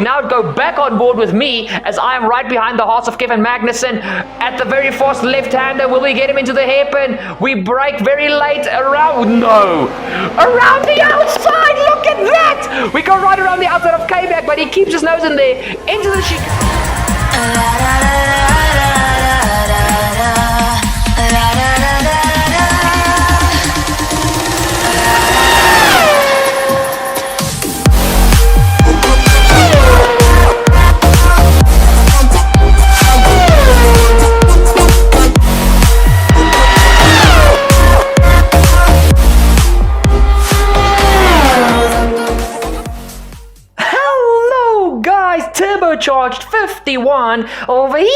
Now go back on board with me as I am right behind the hearts of Kevin Magnussen at the very fast left-hander. Will we get him into the hairpin? We brake very late around the outside. Look at that. We go right around the outside of K-Bag, but he keeps his nose in there into the chicane. Turbocharged 51 over here.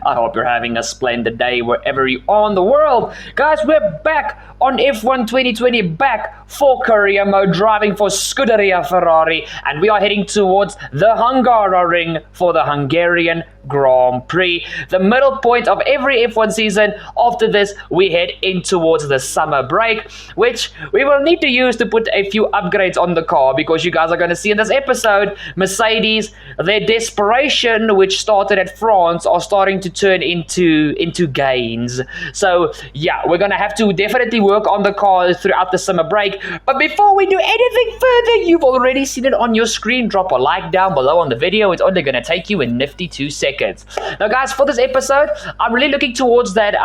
I hope you're having a splendid day wherever you are in the world. Guys, we're back on F1 2020, back for career mode, driving for Scuderia Ferrari, and we are heading towards the Hungaroring for the Hungarian Grand Prix. The middle point of every F1 season. After this, we head in towards the summer break, which we will need to use to put a few upgrades on the car, because you guys are going to see in this episode, Mercedes, their desperation, which started at France, are starting to turn into gains. So yeah, we're going to have to definitely work on the car throughout the summer break. But before we do anything further, you've already seen it on your screen. Drop a like down below on the video. It's only going to take you a nifty 2 seconds. Now guys, for this episode, I'm really looking towards that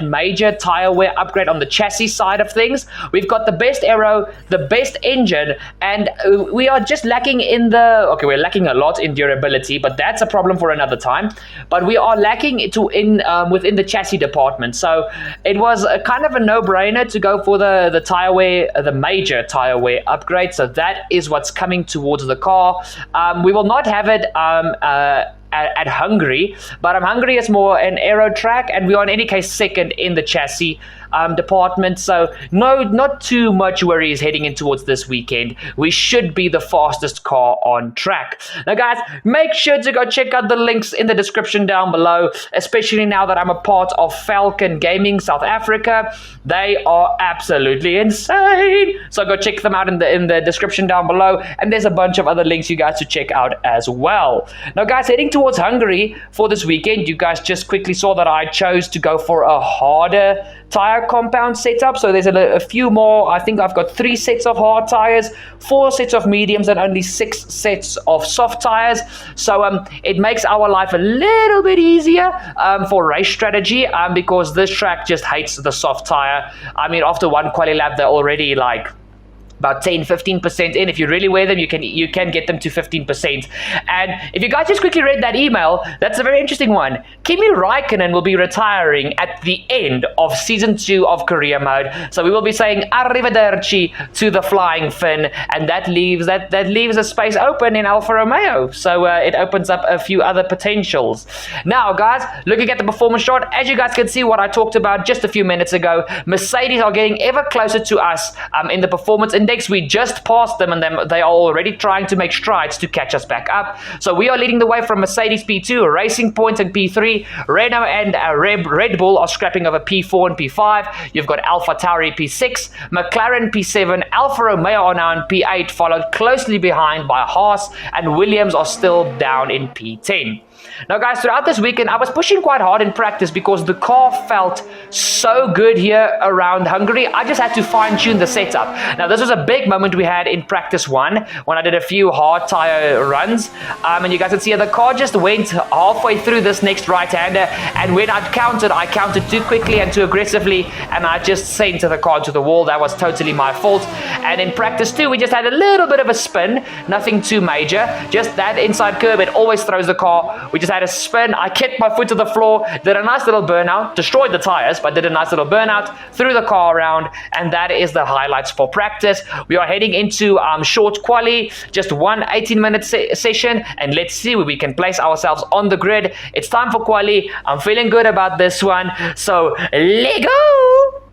major tire wear upgrade on the chassis side of things. We've got the best aero, the best engine, and we are just lacking in we're lacking a lot in durability, but that's a problem for another time. But we are lacking within the chassis department. So it was a kind of a no-brainer to go for the tire wear, the major tire wear upgrade. So that is what's coming towards the car. We will not have it at Hungary, but Hungary is more an aero track, and we are in any case second in the chassis department, so not too much worries heading in towards this weekend. We should be the fastest car on track. Now guys, make sure to go check out the links in the description down below, especially now that I'm a part of Falcon Gaming South Africa. They are absolutely insane, so go check them out in the description down below, and there's a bunch of other links you guys should check out as well. Now guys, heading towards Hungary for this weekend, you guys just quickly saw that I chose to go for a harder tire compound setup. So there's a few more. I think I've got 3 sets of hard tires, 4 sets of mediums, and only 6 sets of soft tires. So it makes our life a little bit easier for race strategy, because this track just hates the soft tire. I mean, after one quali lap, they're already like about 10-15% in. If you really wear them, you can get them to 15%. And if you guys just quickly read that email, that's a very interesting one. Kimi Räikkönen will be retiring at the end of season 2 of career mode, so we will be saying arrivederci to the flying Finn, and that leaves a space open in Alfa Romeo. So it opens up a few other potentials. Now guys, looking at the performance chart, as you guys can see what I talked about just a few minutes ago, Mercedes are getting ever closer to us in the performance index. We just passed them, and they are already trying to make strides to catch us back up. So we are leading the way from Mercedes P2, Racing Point and P3. Renault and Red Bull are scrapping over P4 and P5. You've got AlphaTauri P6, McLaren P7, Alfa Romeo are now in P8, followed closely behind by Haas, and Williams are still down in P10. Now guys, throughout this weekend, I was pushing quite hard in practice because the car felt so good here around Hungary. I just had to fine-tune the setup. Now this was a big moment we had in practice 1 when I did a few hard tire runs. And you guys can see the car just went halfway through this next right-hander, and when I counted too quickly and too aggressively, and I just sent the car to the wall. That was totally my fault. And in practice 2, we just had a little bit of a spin, nothing too major, just that inside curb. It always throws the car. We just had a spin. I kept my foot to the floor, did a nice little burnout, destroyed the tires, but did a nice little burnout, threw the car around, and that is the highlights for practice. We are heading into short quali, just one 18-minute session, and let's see where we can place ourselves on the grid. It's time for quali. I'm feeling good about this one, so let's go!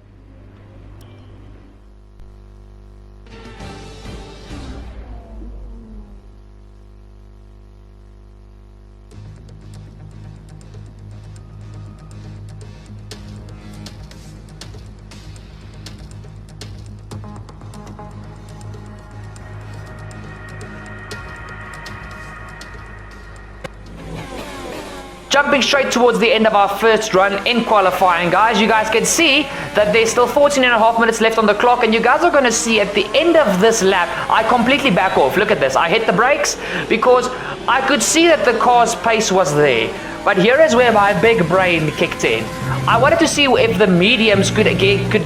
jumping straight towards the end of our first run in qualifying, guys. You guys can see that there's still 14.5 minutes left on the clock, and you guys are going to see at the end of this lap, I completely back off. Look at this. I hit the brakes because I could see that the car's pace was there. But here is where my big brain kicked in. I wanted to see if the mediums could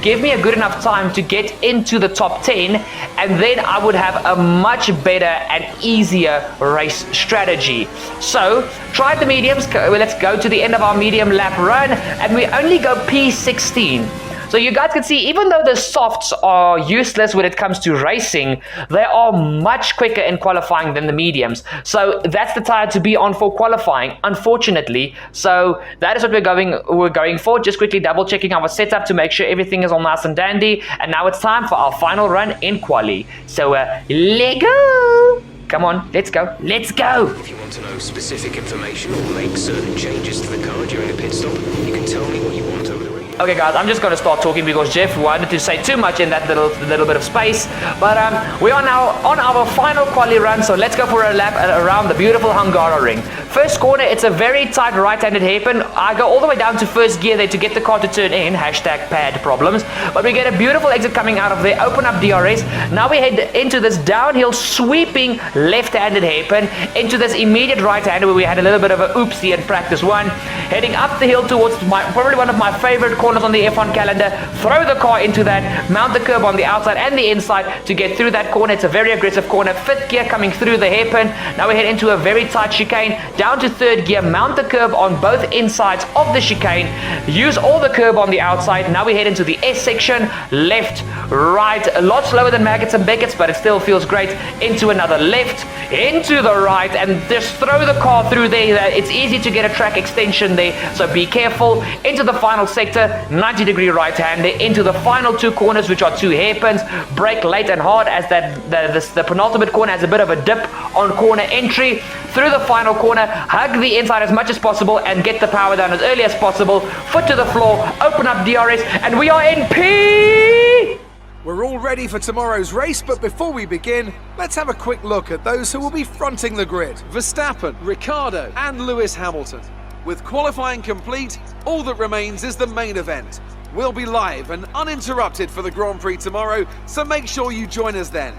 give me a good enough time to get into the top 10, and then I would have a much better and easier race strategy. So, tried the mediums. Let's go to the end of our medium lap run, and we only go P16. So you guys can see, even though the softs are useless when it comes to racing, they are much quicker in qualifying than the mediums. So that's the tire to be on for qualifying, unfortunately. So that is what we're going for. Just quickly double checking our setup to make sure everything is all nice and dandy. And now it's time for our final run in quali. So let go. Come on, let's go. Let's go. If you want to know specific information or make certain changes to the car during a pit stop, you can tell me what you want over the radio. Okay guys, I'm just going to start talking because Jeff wanted to say too much in that little bit of space. But we are now on our final quali run, so let's go for a lap around the beautiful Hungaroring. First corner, it's a very tight right-handed hairpin. I go all the way down to first gear there to get the car to turn in, #pad problems. But we get a beautiful exit coming out of there, open up DRS. Now we head into this downhill sweeping left-handed hairpin into this immediate right-hander where we had a little bit of a oopsie in practice one. Heading up the hill towards probably one of my favorite corners on the F1 calendar. Throw the car into that, mount the curb on the outside and the inside to get through that corner. It's a very aggressive corner. Fifth gear coming through the hairpin. Now we head into a very tight chicane. Down to third gear, mount the curb on both insides of the chicane. Use all the curb on the outside. Now we head into the S section. Left, right, a lot slower than Maggots and Beckett's, but it still feels great. Into another left, into the right, and just throw the car through there. It's easy to get a track extension there, so be careful. Into the final sector, 90-degree right-hander. Into the final two corners, which are two hairpins. Brake late and hard as the penultimate corner has a bit of a dip on corner entry. Through the final corner, hug the inside as much as possible and get the power down as early as possible. Foot to the floor, open up DRS, and we are in P! We're all ready for tomorrow's race, but before we begin, let's have a quick look at those who will be fronting the grid. Verstappen, Ricciardo, and Lewis Hamilton. With qualifying complete, all that remains is the main event. We'll be live and uninterrupted for the Grand Prix tomorrow, so make sure you join us then.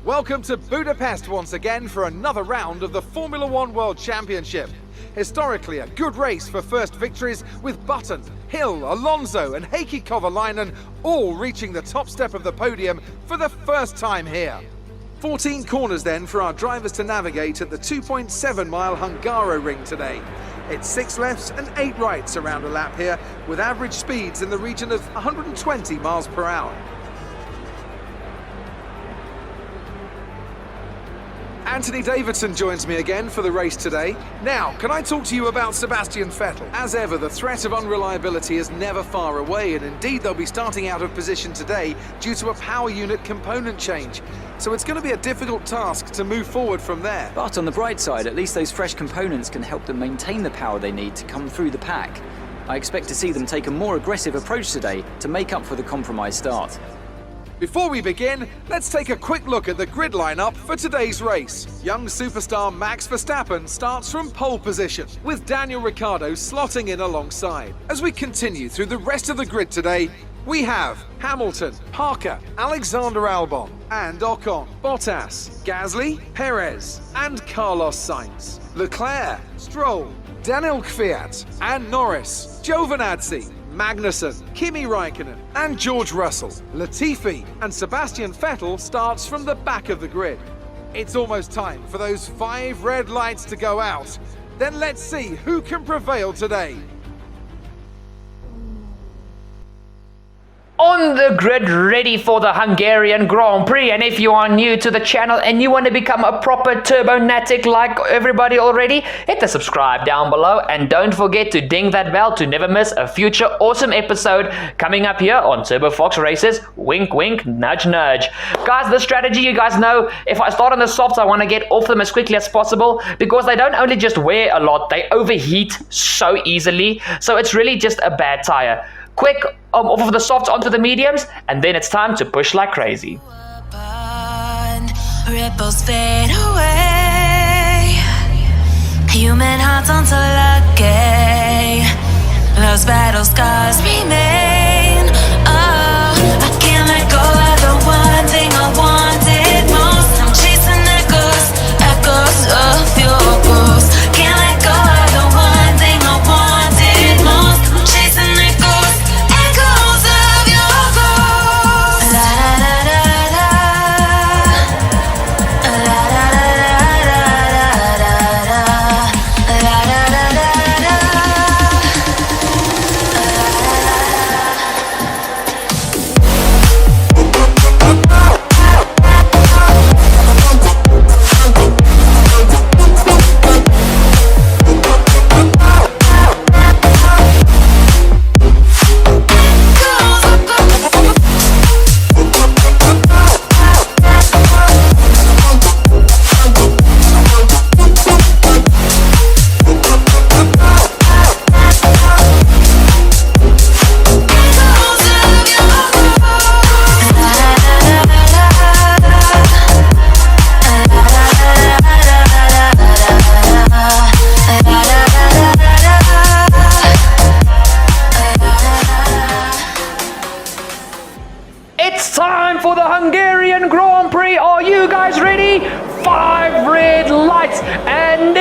Welcome to Budapest once again for another round of the Formula One World Championship. Historically a good race for first victories, with Button, Hill, Alonso and Heikki Kovalainen all reaching the top step of the podium for the first time here. 14 corners then for our drivers to navigate at the 2.7-mile Hungaroring today. It's 6 lefts and 8 rights around a lap here, with average speeds in the region of 120 miles per hour. Anthony Davidson joins me again for the race today. Now, can I talk to you about Sebastian Vettel? As ever, the threat of unreliability is never far away, and indeed they'll be starting out of position today due to a power unit component change. So it's going to be a difficult task to move forward from there. But on the bright side, at least those fresh components can help them maintain the power they need to come through the pack. I expect to see them take a more aggressive approach today to make up for the compromised start. Before we begin, let's take a quick look at the grid lineup for today's race. Young superstar Max Verstappen starts from pole position, with Daniel Ricciardo slotting in alongside. As we continue through the rest of the grid today, we have Hamilton, Parker, Alexander Albon, and Ocon, Bottas, Gasly, Perez, and Carlos Sainz, Leclerc, Stroll, Daniel Kvyat, and Norris, Giovinazzi, Magnussen, Kimi Raikkonen, and George Russell. Latifi and Sebastian Vettel starts from the back of the grid. It's almost time for those 5 red lights to go out. Then let's see who can prevail today. On the grid, ready for the Hungarian Grand Prix. And if you are new to the channel and you want to become a proper turbonatic like everybody already, hit the subscribe down below and don't forget to ding that bell to never miss a future awesome episode coming up here on Turbo Fox Races. Wink wink, nudge nudge. Guys, the strategy, you guys know, if I start on the softs, I want to get off them as quickly as possible because they don't only just wear a lot, they overheat so easily. So it's really just a bad tire. quick off of the softs onto the mediums, and then it's time to push like crazy. Ripples fade away. Human hearts aren't so lucky. Those battle scars remain. Oh, I can't let go of the one thing I wanted most. I'm chasing echoes, echoes of your ghost. Can't let go of the one thing I wanted most. I'm chasing echoes, echoes of your ghost. La da da da da. La da da da da da. La da da da da. It's time for the Hungarian Grand Prix. Are you guys ready? 5 red lights, and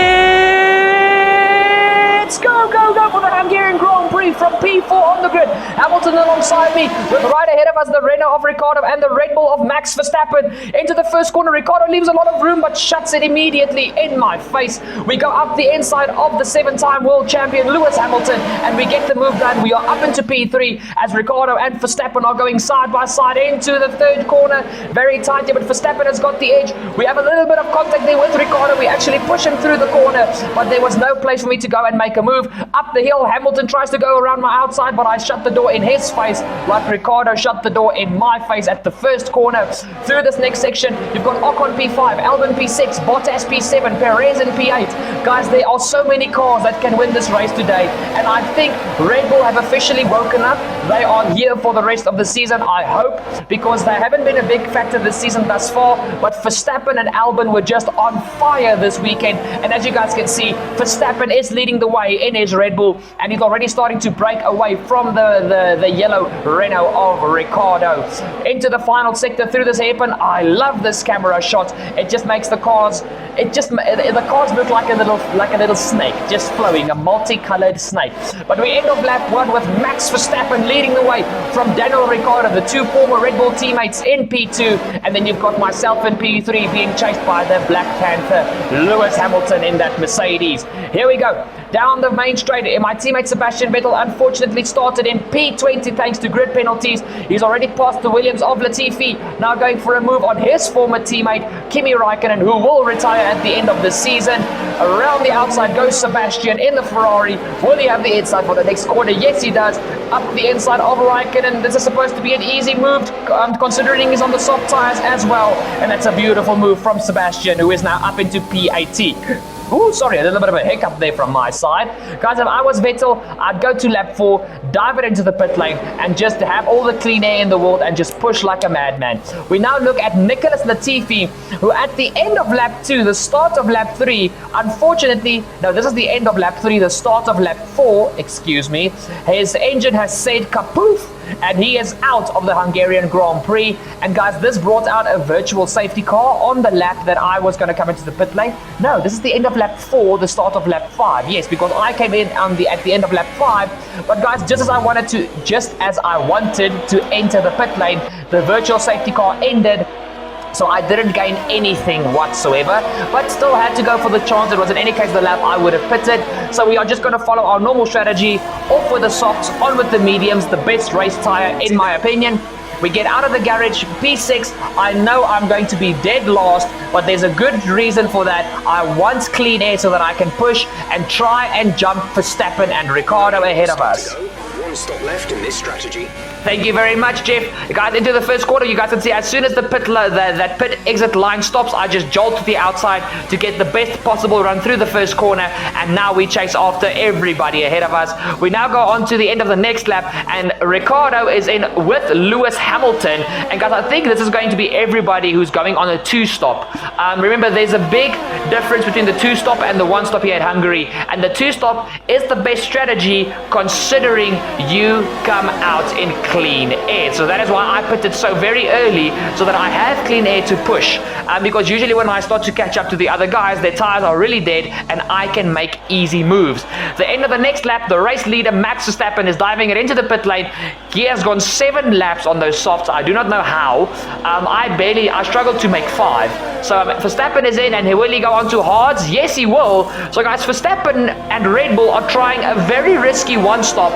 it's go, go, go for the Hungarian Grand Prix from P4 on the grid. Hamilton alongside me, with right ahead of us the Renault of Ricciardo and the Red Bull of Max Verstappen. Into the first corner, Ricciardo leaves a lot of room but shuts it immediately in my face. We go up the inside of the 7-time world champion Lewis Hamilton, and we get the move done. We are up into P3 as Ricciardo and Verstappen are going side by side into the third corner. Very tight here, but Verstappen has got the edge. We have a little bit of contact there with Ricciardo. We actually push him through the corner, but there was no place for me to go and make a move. Up the hill, Hamilton tries to go around my outside, but I shut the door in his face like Ricciardo shut the door in my face at the first corner. Through this next section, you've got Ocon P5, Albon P6, Bottas P7, Perez in P8. Guys, there are so many cars that can win this race today, and I think Red Bull have officially woken up. They are here for the rest of the season, I hope, because they haven't been a big factor this season thus far, but Verstappen and Albon were just on fire this weekend, and as you guys can see, Verstappen is leading the way in his Red Bull, and he's already starting to break away from the yellow Renault of Ricciardo. Into the final sector through this hairpin. I love this camera shot. It just makes the cars the cars look like a little snake just flowing, a multicolored snake. But we end off lap 1 with Max Verstappen leading the way from Daniel Ricciardo, the 2 former Red Bull teammates in P2, and then you've got myself in P3 being chased by the Black Panther Lewis Hamilton in that Mercedes. Here we go down the main straight. My teammate Sebastian Vettel unfortunately started in P20 thanks to grid penalties. He's already passed the Williams of Latifi, now going for a move on his former teammate Kimi Raikkonen, who will retire at the end of the season. Around the outside goes Sebastian in the Ferrari. Will he have the inside for the next corner? Yes, he does. Up the inside of Raikkonen. This is supposed to be an easy move, considering he's on the soft tires as well. And that's a beautiful move from Sebastian, who is now up into P18. Ooh, sorry, a little bit of a hiccup there from my side. Guys, if I was Vettel, I'd go to lap 4, dive it into the pit lane, and just have all the clean air in the world and just push like a madman. We now look at Nicholas Latifi, who at the end of lap 2, the start of lap 3, unfortunately, no, this is the end of lap 3, the start of lap 4, excuse me, his engine has said kapoof, and he is out of the Hungarian Grand Prix. And guys, this brought out a virtual safety car on the lap that I was going to come into the pit lane. No, this is the end of lap 4, the start of lap 5. Yes, because I came in at the end of lap 5. But guys, just as I wanted to enter the pit lane, the virtual safety car ended. So I didn't gain anything whatsoever, but still had to go for the chance. It was in any case the lap I would have pitted. So we are just going to follow our normal strategy. Off with the softs, on with the mediums, the best race tire in my opinion. We get out of the garage, P6. I know I'm going to be dead last, but there's a good reason for that. I want clean air so that I can push and try and jump Verstappen and Ricciardo ahead of us. 1 one stop left in this strategy. Thank you very much, Jeff. Guys, into the first quarter, you guys can see as soon as the that pit exit line stops, I just jolt to the outside to get the best possible run through the first corner, and now we chase after everybody ahead of us. We now go on to the end of the next lap, and Ricardo is in with Lewis Hamilton. And guys, I think this is going to be everybody who's going on a two-stop. Remember, there's a big difference between the two-stop and the one-stop here at Hungary, and the two-stop is the best strategy considering you come out in clean air. So that is why I put it so very early, so that I have clean air to push, because usually when I start to catch up to the other guys, their tires are really dead and I can make easy moves. The end of the next lap, the race leader Max Verstappen is diving it into the pit lane. He has gone 7 laps on those softs. I do not know how. I struggled to make 5. So Verstappen is in, and will he go on to hards? Yes, he will. So guys, Verstappen and Red Bull are trying a very risky one-stop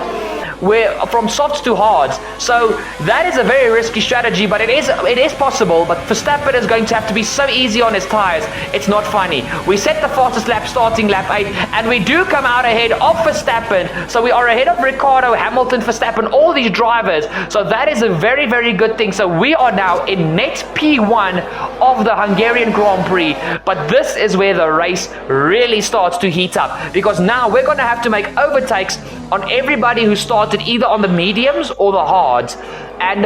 from softs to hards. So that is a very risky strategy, but it is possible. But Verstappen is going to have to be so easy on his tires, it's not funny. We set the fastest lap starting lap 8, and we do come out ahead of Verstappen. So we are ahead of Ricardo, Hamilton, Verstappen, all these drivers. So that is a very, very good thing. So we are now in net P1 of the Hungarian Grand Prix. But this is where the race really starts to heat up, because now we're going to have to make overtakes on everybody who started either on the mediums or the hards. And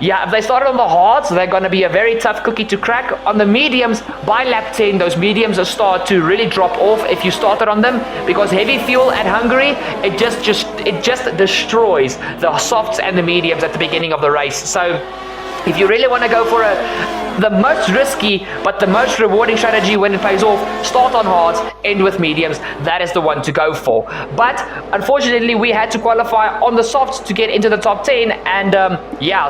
if they started on the hards, they're going to be a very tough cookie to crack. On the mediums, by lap 10, those mediums will start to really drop off if you started on them, because heavy fuel at Hungary, it just destroys the softs and the mediums at the beginning of the race. So if you really want to go for the most risky but the most rewarding strategy when it pays off, start on hards, end with mediums. That is the one to go for. But unfortunately, we had to qualify on the softs to get into the top 10, and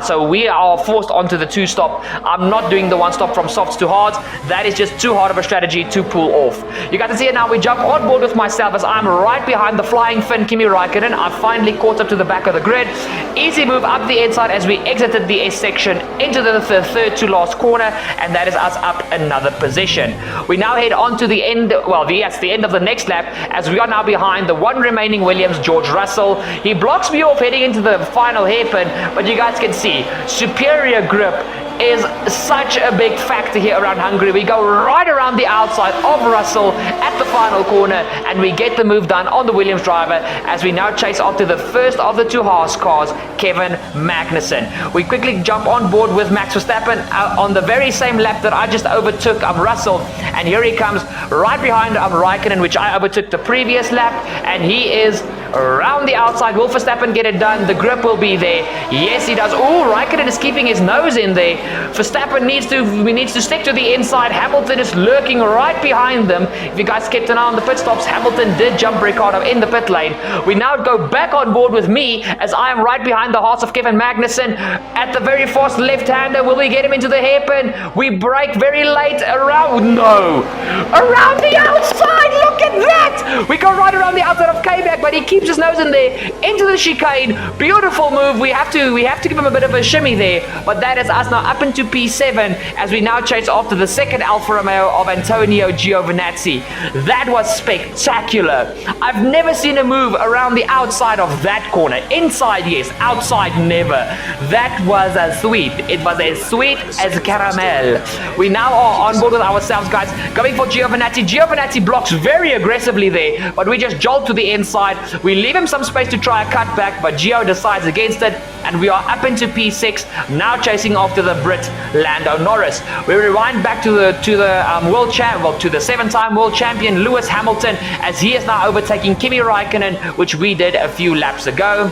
so we are forced onto the two-stop. I'm not doing the one-stop from softs to hards. That is just too hard of a strategy to pull off. You got to see it now. We jump on board with myself as I'm right behind the flying Finn Kimi Räikkönen. I finally caught up to the back of the grid. Easy move up the inside as we exited the S section into the third to last corner, and that is us up another position. We now head on to the end, the end of the next lap, as we are now behind the one remaining Williams, George Russell. He blocks me off heading into the final hairpin, but you guys can see, superior grip is such a big factor here around Hungary. We go right around the outside of Russell at the final corner, and we get the move done on the Williams driver as we now chase after the first of the two Haas cars, Kevin Magnussen. We quickly jump on board with Max Verstappen on the very same lap that I just overtook Russell, and here he comes right behind Räikkönen, which I overtook the previous lap, and he is around the outside. Will Verstappen get it done? The grip will be there. Yes, he does. Oh, Räikkönen is keeping his nose in there. Verstappen needs to stick to the inside. Hamilton is lurking right behind them. If you guys kept an eye on the pit stops, Hamilton did jump Ricciardo in the pit lane. We now go back on board with me as I am right behind the hearts of Kevin Magnussen at the very fast left-hander. Will we get him into the hairpin? We brake very late around the outside. Look at that. We go right around the outside of K-Bag, but he keeps his nose in there into the chicane. Beautiful move. We have to give him a bit of a shimmy there, but that is us now up into P7 as we now chase after the second Alfa Romeo of Antonio Giovinazzi. That was spectacular. I've never seen a move around the outside of that corner. Inside, yes. Outside, never. That was as sweet. It was as sweet as caramel. We now are on board with ourselves, guys. Going for Giovinazzi. Giovinazzi blocks very aggressively there, but we just jolt to the inside. We leave him some space to try a cutback, but Gio decides against it, and we are up into P6, now chasing after the Brit Lando Norris. We rewind back to the 7-time world champion Lewis Hamilton, as he is now overtaking Kimi Räikkönen, which we did a few laps ago.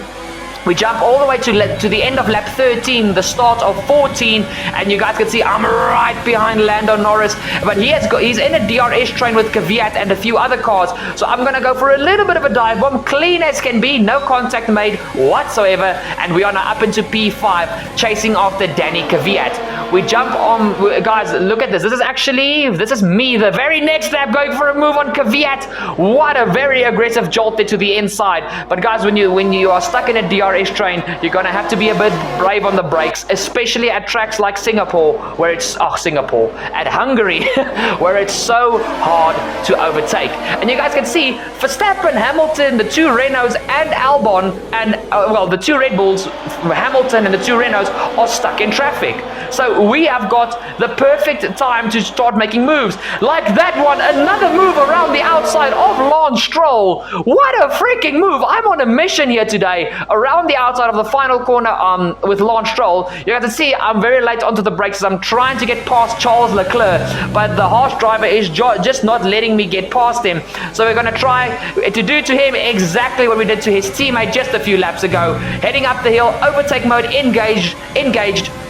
We jump all the way to the end of lap 13, the start of 14, and you guys can see I'm right behind Lando Norris, but he's in a DRS train with Kvyat and a few other cars, so I'm going to go for a little bit of a dive bomb, clean as can be, no contact made whatsoever, and we are now up into P5, chasing after Danny Kvyat. We jump on, guys, look at this. This is me, the very next lap, going for a move on Kvyat. What a very aggressive jolt there to the inside. But guys, when you are stuck in a DRS train, you're going to have to be a bit brave on the brakes, especially at tracks like Singapore, at Hungary, where it's so hard to overtake. And you guys can see Verstappen, Hamilton, the two Renaults, and Albon, and the two Red Bulls, Hamilton and the two Renaults, are stuck in traffic. So we have got the perfect time to start making moves. Like that one, another move around the outside of Lance Stroll. What a freaking move. I'm on a mission here today, around the outside of the final corner with Lance Stroll. You have to see I'm very late onto the brakes as I'm trying to get past Charles Leclerc, but the harsh driver is just not letting me get past him. So we're going to try to do to him exactly what we did to his teammate just a few laps ago. Heading up the hill, overtake mode engaged,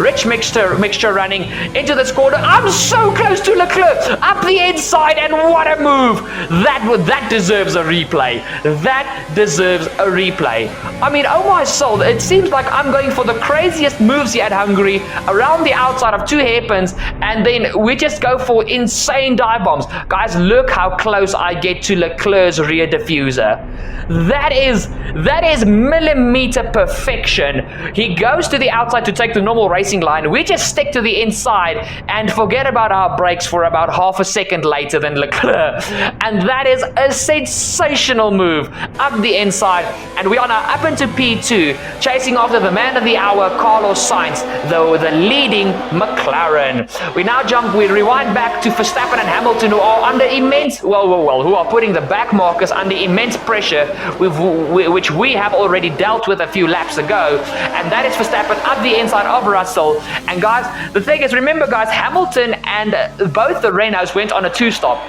rich mixture running into this corner. I'm so close to Leclerc, up the inside, and what a move. That deserves a replay. That deserves a replay. I mean, oh my soul, it seems like I'm going for the craziest moves here at Hungary, around the outside of two hairpins, and then we just go for insane dive bombs. Guys, look how close I get to Leclerc's rear diffuser. That is millimeter perfection. He goes to the outside to take the normal racing line. We just stick to the inside and forget about our brakes for about half a second later than Leclerc. And that is a sensational move up the inside. And we are now up into P2, chasing after the man of the hour, Carlos Sainz, though the leading McLaren. We rewind back to Verstappen and Hamilton, who are under who are putting the back markers under immense pressure, which we have already dealt with a few laps ago. And that is Verstappen up the inside of Russell. And guys, the thing is, remember guys, Hamilton and both the Renaults went on a two-stop.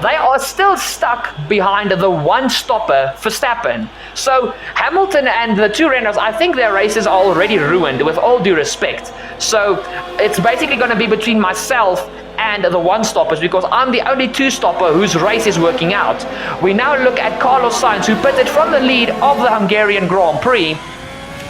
They are still stuck behind the one-stopper Verstappen. So Hamilton and the two Renaults, I think their races are already ruined, with all due respect. So it's basically going to be between myself and the one-stoppers, because I'm the only two-stopper whose race is working out. We now look at Carlos Sainz, who pitted from the lead of the Hungarian Grand Prix.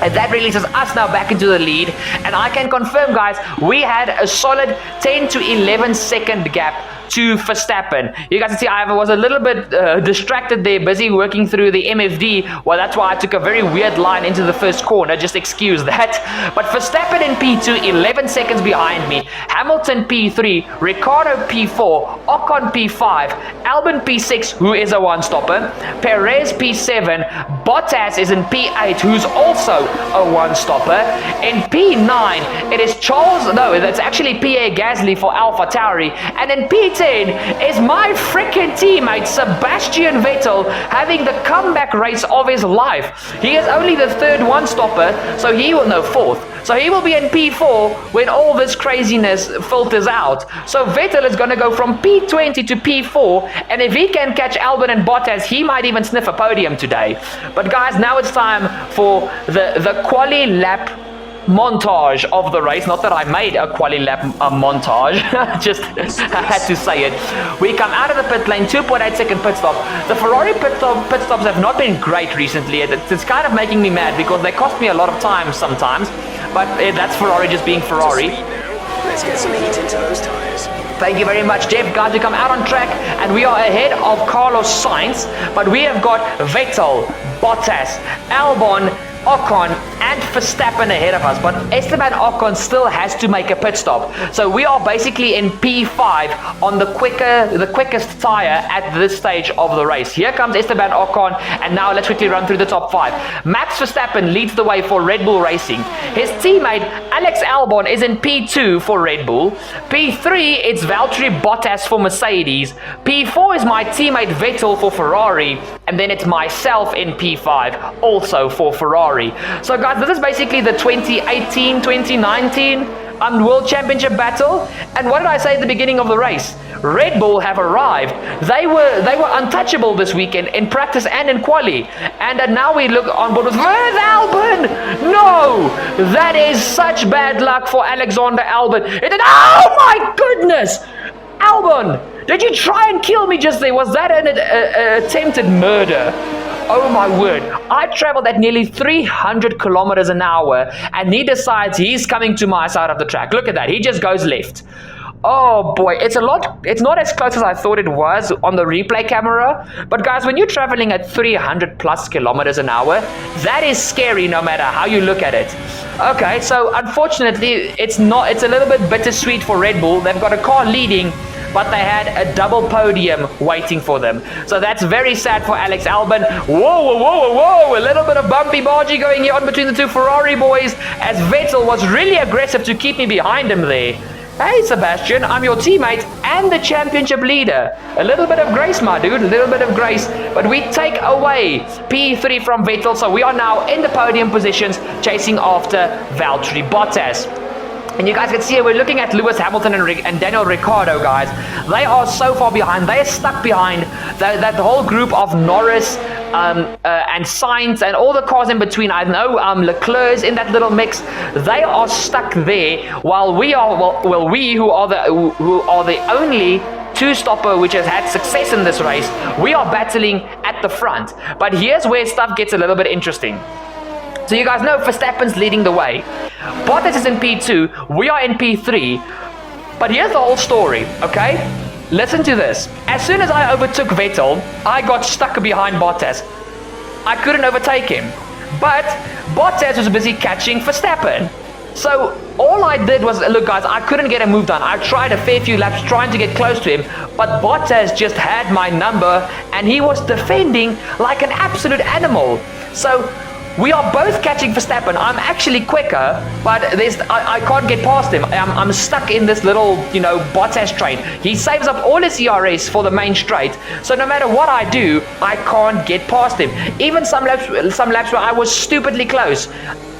And that releases us now back into the lead. And I can confirm, guys, we had a solid 10 to 11 second gap to Verstappen. You guys can see I was a little bit distracted there, busy working through the MFD. Well, that's why I took a very weird line into the first corner. Just excuse that. But Verstappen in P2, 11 seconds behind me. Hamilton P3, Ricciardo P4, Ocon P5, Albon P6, who is a one-stopper, Perez P7, Bottas is in P8, who's also a one-stopper. In P9, it is that's actually Pierre Gasly for AlphaTauri. And in P10 is my freaking teammate Sebastian Vettel having the comeback race of his life. He is only the third one-stopper, fourth. So he will be in P4 when all this craziness filters out. So Vettel is going to go from P20 to P4, and if he can catch Albon and Bottas, he might even sniff a podium today. But guys, now it's time for the quali lap montage of the race. Not that I made a quali lap montage, just I had to say it. We come out of the pit lane, 2.8 second pit stop. The Ferrari pit stops have not been great recently. It's kind of making me mad because they cost me a lot of time sometimes, but that's Ferrari just being Ferrari. Let's get some heat into those tires. Thank you very much, Jeff. Guys, we come out on track and we are ahead of Carlos Sainz, but we have got Vettel, Bottas, Albon, Ocon and Verstappen ahead of us, but Esteban Ocon still has to make a pit stop. So we are basically in P5 on the quickest tire at this stage of the race. Here comes Esteban Ocon, and now let's quickly run through the top 5. Max Verstappen leads the way for Red Bull Racing. His teammate Alex Albon is in P2 for Red Bull. P3 it's Valtteri Bottas for Mercedes. P4 is my teammate Vettel for Ferrari, and then it's myself in P5 also for Ferrari. So guys, this is basically the 2018-2019 World Championship battle. And what did I say at the beginning of the race? Red Bull have arrived. They were untouchable this weekend in practice and in quali. And now we look on board with Albon. No, that is such bad luck for Alexander Albon. Oh my goodness, Albon! Did you try and kill me just there? Was that an attempted murder? Oh my word. I traveled at nearly 300 kilometers an hour, and he decides he's coming to my side of the track. Look at that. He just goes left. Oh boy, it's not as close as I thought it was on the replay camera. But guys, when you're traveling at 300 plus kilometers an hour, that is scary no matter how you look at it. Okay, so unfortunately, it's a little bit bittersweet for Red Bull. They've got a car leading, but they had a double podium waiting for them. So that's very sad for Alex Albon. Whoa, a little bit of bumpy bargy going on between the two Ferrari boys, as Vettel was really aggressive to keep me behind him there. Hey Sebastian, I'm your teammate and the championship leader. A little bit of grace, my dude, a little bit of grace. But we take away P3 from Vettel, so we are now in the podium positions, chasing after Valtteri Bottas. And you guys can see we're looking at Lewis Hamilton and Daniel Ricciardo, guys. They are so far behind. They are stuck behind that whole group of Norris and Sainz and all the cars in between. I know Leclerc's in that little mix. They are stuck there, while we who are the only two-stopper which has had success in this race, we are battling at the front. But here's where stuff gets a little bit interesting. So you guys know Verstappen's leading the way. Bottas is in P2, we are in P3. But here's the whole story, okay? Listen to this. As soon as I overtook Vettel, I got stuck behind Bottas. I couldn't overtake him. But Bottas was busy catching Verstappen. So all I did was, look guys, I couldn't get a move done. I tried a fair few laps trying to get close to him, but Bottas just had my number and he was defending like an absolute animal. So we are both catching Verstappen. I'm actually quicker, but I can't get past him. I'm stuck in this little, Bottas train. He saves up all his ERS for the main straight. So no matter what I do, I can't get past him. Even some laps where I was stupidly close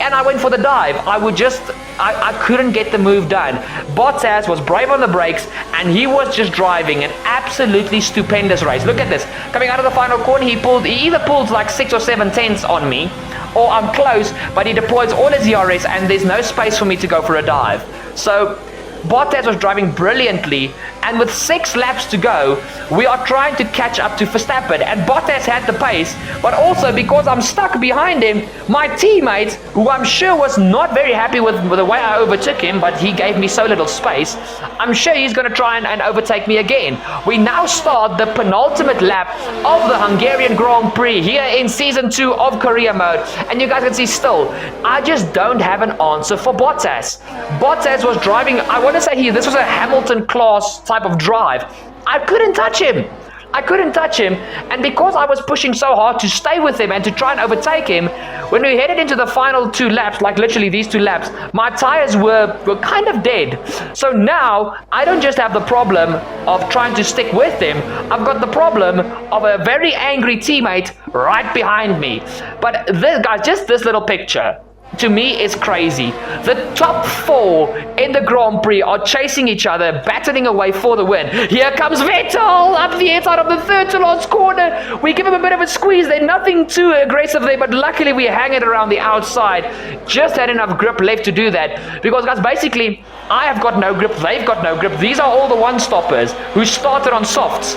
and I went for the dive, I couldn't get the move done. Bottas was brave on the brakes and he was just driving an absolutely stupendous race. Look at this. Coming out of the final corner, he either pulled like 6 or 7 tenths on me, or I'm close, but he deploys all his ERS and there's no space for me to go for a dive. So Bottas was driving brilliantly, and with 6 laps to go, we are trying to catch up to Verstappen, and Bottas had the pace, but also because I'm stuck behind him, my teammate, who I'm sure was not very happy with the way I overtook him, but he gave me so little space, I'm sure he's going to try and overtake me again. We now start the penultimate lap of the Hungarian Grand Prix here in Season 2 of Career Mode, and you guys can see still, I just don't have an answer for Bottas. Bottas was driving, I want to say this was a Hamilton class type of drive. I couldn't touch him. And because I was pushing so hard to stay with him and to try and overtake him, when we headed into the final 2 laps, like literally these 2 laps, my tires were kind of dead. So now I don't just have the problem of trying to stick with him, I've got the problem of a very angry teammate right behind me. But this guys, just this little picture, to me is crazy. The top 4 in the Grand Prix are chasing each other, battling away for the win. Here comes Vettel up the inside of the third to last corner. We give him a bit of a squeeze there, nothing too aggressive there, but luckily we hang it around the outside. Just had enough grip left to do that, because guys, basically I have got no grip, they've got no grip. These are all the one-stoppers who started on softs.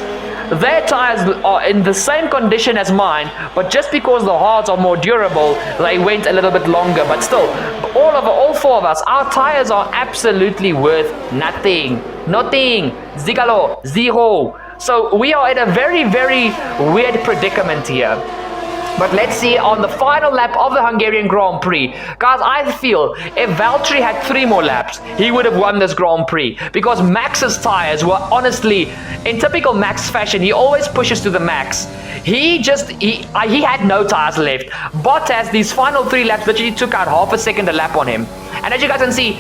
Their tires are in the same condition as mine, but just because the hards are more durable, they went a little bit longer. But still, all 4 of us, our tires are absolutely worth nothing. Nothing. Zigalo. Zero. So we are in a very, very weird predicament here. But let's see on the final lap of the Hungarian Grand Prix. Guys, I feel if Valtteri had 3 more laps, he would have won this Grand Prix. Because Max's tires were honestly, in typical Max fashion, he always pushes to the max. He had no tires left. Bottas, these final 3 laps, literally took out half a second a lap on him. And as you guys can see,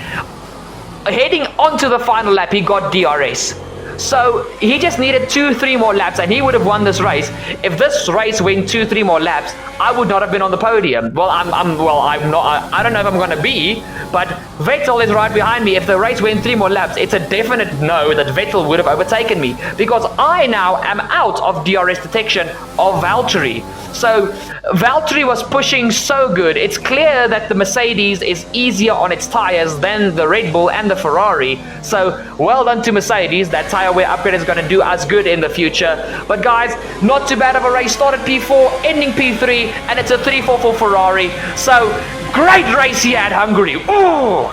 heading onto the final lap, he got DRS. So he just needed 2-3 more laps and he would have won this race. If this race went 2-3 more laps, I would not have been on the podium. Well, I'm not. I don't know if I'm going to be, but Vettel is right behind me. If the race went 3 more laps, it's a definite no that Vettel would have overtaken me, because I now am out of DRS detection of Valtteri. So Valtteri was pushing so good. It's clear that the Mercedes is easier on its tires than the Red Bull and the Ferrari. So well done to Mercedes. That tire where upgrade is going to do us good in the future. But guys, not too bad of a race. Started P4, ending P3, and it's a 3-4 for Ferrari. So, great race here at Hungary. Ooh!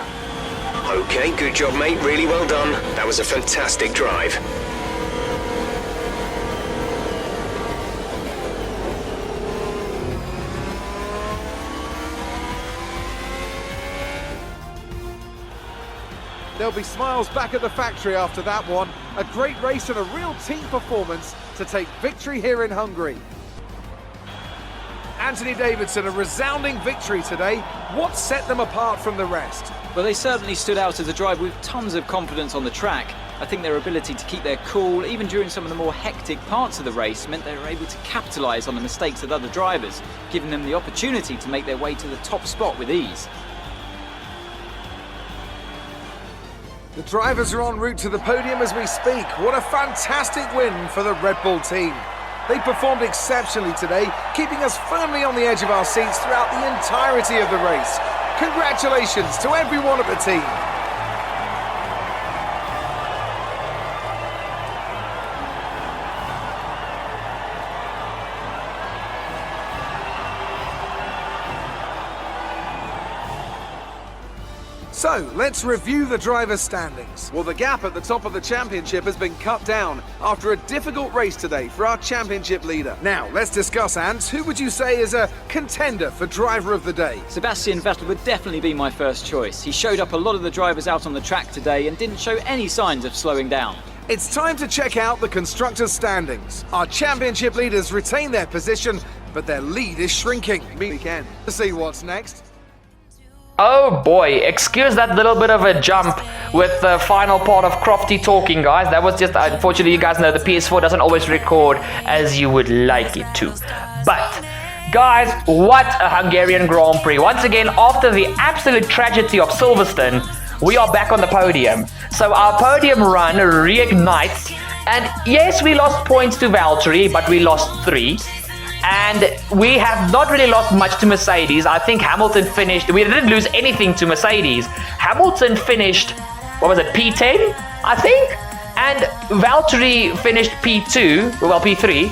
Okay, good job, mate. Really well done. That was a fantastic drive. There'll be smiles back at the factory after that one. A great race and a real team performance to take victory here in Hungary. Anthony Davidson, a resounding victory today. What set them apart from the rest? Well, they certainly stood out as a driver with tons of confidence on the track. I think their ability to keep their cool, even during some of the more hectic parts of the race, meant they were able to capitalise on the mistakes of other drivers, giving them the opportunity to make their way to the top spot with ease. The drivers are en route to the podium as we speak. What a fantastic win for the Red Bull team. They performed exceptionally today, keeping us firmly on the edge of our seats throughout the entirety of the race. Congratulations to everyone at the team. So, let's review the drivers' standings. Well, the gap at the top of the championship has been cut down after a difficult race today for our championship leader. Now, let's discuss, Ants. Who would you say is a contender for driver of the day? Sebastian Vettel would definitely be my first choice. He showed up a lot of the drivers out on the track today and didn't show any signs of slowing down. It's time to check out the constructors' standings. Our championship leaders retain their position, but their lead is shrinking. We can see what's next. Oh boy, excuse that little bit of a jump with the final part of Crofty talking, guys. That was just, unfortunately, you guys know the PS4 doesn't always record as you would like it to. But, guys, what a Hungarian Grand Prix. Once again, after the absolute tragedy of Silverstone, we are back on the podium. So our podium run reignites. And yes, we lost points to Valtteri, but we lost 3. And we have not really lost much to Mercedes. I think Hamilton finished, we didn't lose anything to Mercedes. Hamilton finished, what was it, P10, I think? And Valtteri finished P2, well, P3,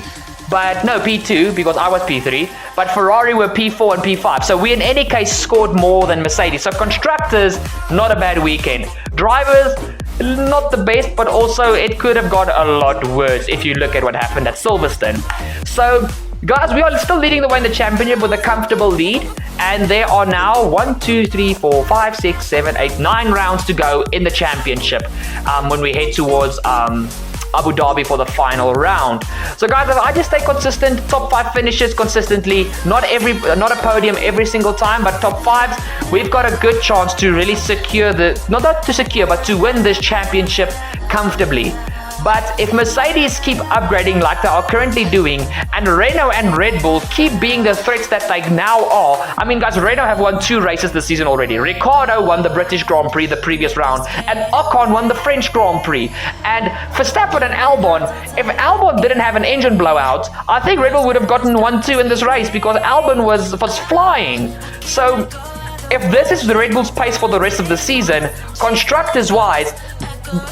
but no, P2, because I was P3. But Ferrari were P4 and P5. So we in any case scored more than Mercedes. So constructors, not a bad weekend. Drivers, not the best, but also it could have got a lot worse if you look at what happened at Silverstone. So, guys, we are still leading the way in the championship with a comfortable lead, and there are now 1, 2, 3, 4, 5, 6, 7, 8, 9 rounds to go in the championship when we head towards Abu Dhabi for the final round. So guys, if I just stay consistent, top 5 finishes consistently, not a podium every single time, but top 5s, we've got a good chance to really secure not to secure, but to win this championship comfortably. But if Mercedes keep upgrading like they are currently doing, and Renault and Red Bull keep being the threats that they now are, I mean guys, Renault have won 2 races this season already. Ricciardo won the British Grand Prix the previous round, and Ocon won the French Grand Prix. And Verstappen and Albon, if Albon didn't have an engine blowout, I think Red Bull would have gotten 1-2 in this race, because Albon was flying. So if this is the Red Bull's pace for the rest of the season, constructors-wise,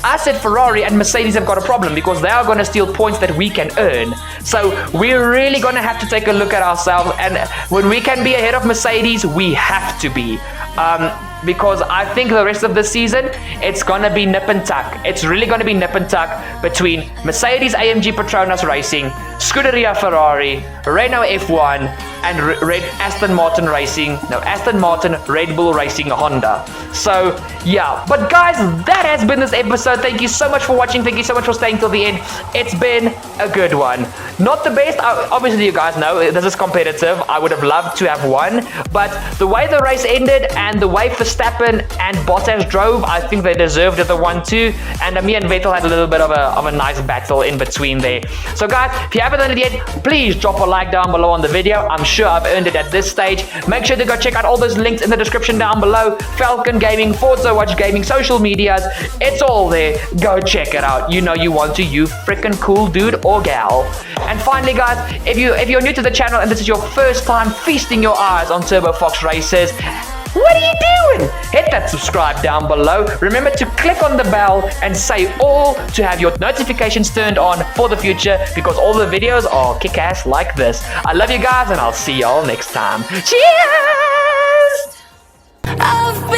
us at Ferrari and Mercedes have got a problem, because they are going to steal points that we can earn. So we're really going to have to take a look at ourselves, and when we can be ahead of Mercedes, we have to be. Because I think the rest of the season, it's going to be nip and tuck. It's really going to be nip and tuck between Mercedes AMG Petronas Racing, Scuderia Ferrari, Renault F1, and Aston Martin Red Bull Racing Honda. So yeah, but guys, that has been this episode. Thank you so much for watching. Thank you so much for staying till the end. It's been a good one. Not the best, obviously you guys know this is competitive. I would have loved to have won, but the way the race ended and the way Verstappen and Bottas drove, I think they deserved the 1-2, and me and Vettel had a little bit of a nice battle in between there. So guys, if you haven't done it yet, please drop a like down below on the video. I'm sure I've earned it at this stage. Make sure to go check out all those links in the description down below. Falcon Gaming, Forza Watch Gaming, social medias, it's all there. Go check it out. You know you want to, you freaking cool dude or gal. And finally guys, if you're new to the channel and this is your first time feasting your eyes on Turbo Fox Racers, What are you doing? Hit that subscribe down below. Remember to click on the bell and say all to have your notifications turned on for the future, because all the videos are kick-ass like this. I love you guys, and I'll see y'all next time. Cheers! I've been